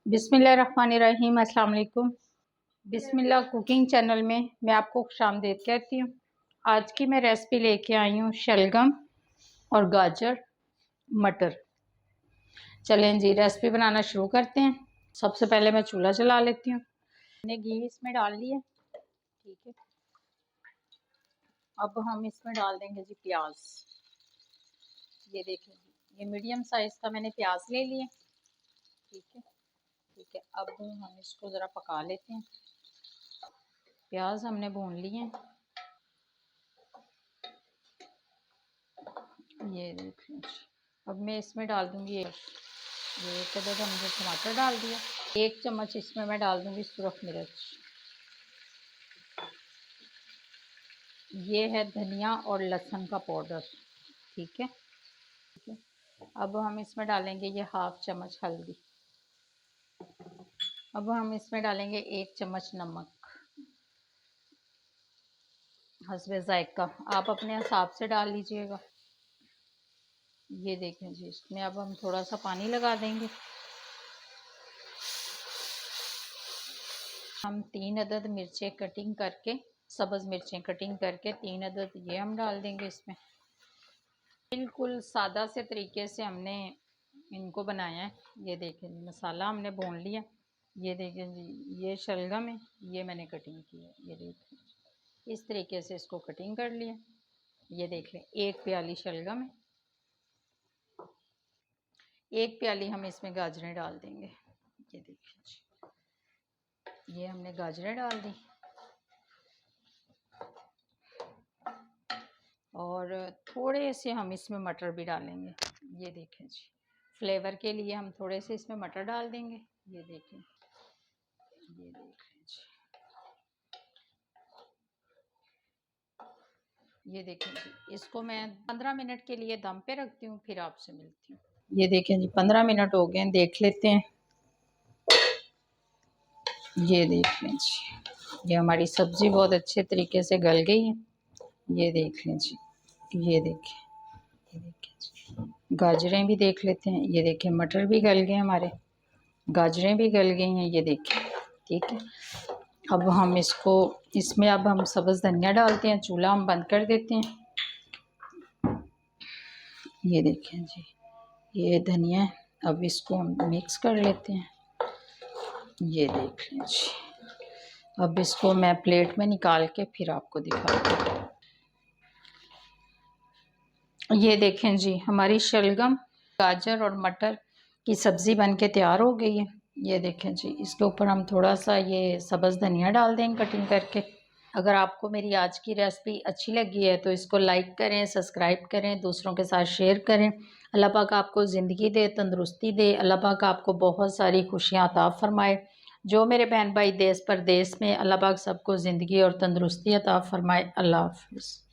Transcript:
बिस्मिल्लाहिर्रहमानिर्रहीम। अस्सलाम वालेकुम। बिस्मिल्लाह कुकिंग चैनल में मैं आपको खुशामदीद कहती हूँ। आज की मैं रेसिपी लेके आई हूँ शलगम और गाजर मटर। चलें जी रेसिपी बनाना शुरू करते हैं। सबसे पहले मैं चूल्हा जला लेती हूँ। मैंने घी इसमें डाल लिया, ठीक है। अब हम इसमें डाल देंगे जी प्याज। ये देखें ये मीडियम साइज का मैंने प्याज ले लिया, ठीक है। ठीक है, अब हम इसको ज़रा पका लेते हैं। प्याज हमने भून लिए, ये देखिए। अब मैं इसमें डाल दूंगी ये एक अदद हमने टमाटर डाल दिया। 1 चम्मच इसमें मैं डाल दूंगी सुरख मिर्च। ये है धनिया और लहसुन का पाउडर, ठीक है। ठीक है, अब हम इसमें डालेंगे ये 1/2 चम्मच हल्दी। अब हम इसमें डालेंगे 1 चम्मच नमक हस्बे ज़ायका, आप अपने हिसाब से डाल लीजिएगा। ये देखें जी, इसमें अब हम थोड़ा सा पानी लगा देंगे। हम 3 अदद मिर्चें कटिंग करके, सब्ज़ मिर्चें कटिंग करके 3 अदद ये हम डाल देंगे इसमें। बिल्कुल सादा से तरीके से हमने इनको बनाया है। ये देखें जी, मसाला हमने भून लिया। ये देखें जी, ये शलगम है, ये मैंने कटिंग की है। ये देखें इस तरीके से इसको कटिंग कर लिया। ये देख लें 1 प्याली शलगम है। 1 प्याली हम इसमें गाजरें डाल देंगे। ये देखिए जी, ये हमने गाजरें डाल दी। और थोड़े से हम इसमें मटर भी डालेंगे। ये देखें जी, फ्लेवर के लिए हम थोड़े से इसमें मटर डाल देंगे। ये देखें, ये देखें जी, ये देखें जी, इसको मैं 15 मिनट के लिए दम पे रखती हूँ, फिर आपसे मिलती हूँ। ये देखें जी 15 मिनट हो गए, देख लेते हैं। ये देख लें जी, ये हमारी सब्ज़ी बहुत अच्छे तरीके से गल गई है। ये देख लें जी, ये देखें, ये देखें जी, गाजरें भी देख लेते हैं। ये देखें मटर भी गल गए हमारे, गाजरें भी गल गई हैं। ये देखें, ठीक है। अब हम इसमें अब हम सब्ज़ धनिया डालते हैं। चूल्हा हम बंद कर देते हैं। ये देखें जी, ये धनिया, अब इसको हम मिक्स कर लेते हैं। ये देख लें जी, अब इसको मैं प्लेट में निकाल के फिर आपको दिखाती हूँ। ये देखें जी, हमारी शलगम, गाजर और मटर की सब्ज़ी बन के तैयार हो गई है। ये देखें जी, इसके ऊपर हम थोड़ा सा ये सब्ज़ धनिया डाल देंगे कटिंग करके। अगर आपको मेरी आज की रेसिपी अच्छी लगी है तो इसको लाइक करें, सब्सक्राइब करें, दूसरों के साथ शेयर करें। अल्लाह पाक आपको ज़िंदगी दे, तंदुरुस्ती दे। अल्लाह पाक आपको बहुत सारी खुशियाँ अता फरमाए। जो मेरे बहन भाई देश परदेश में, अल्लाह पाक सबको ज़िंदगी और तंदुरुस्ती अता फरमाए। अल्लाह हाफ़िज़।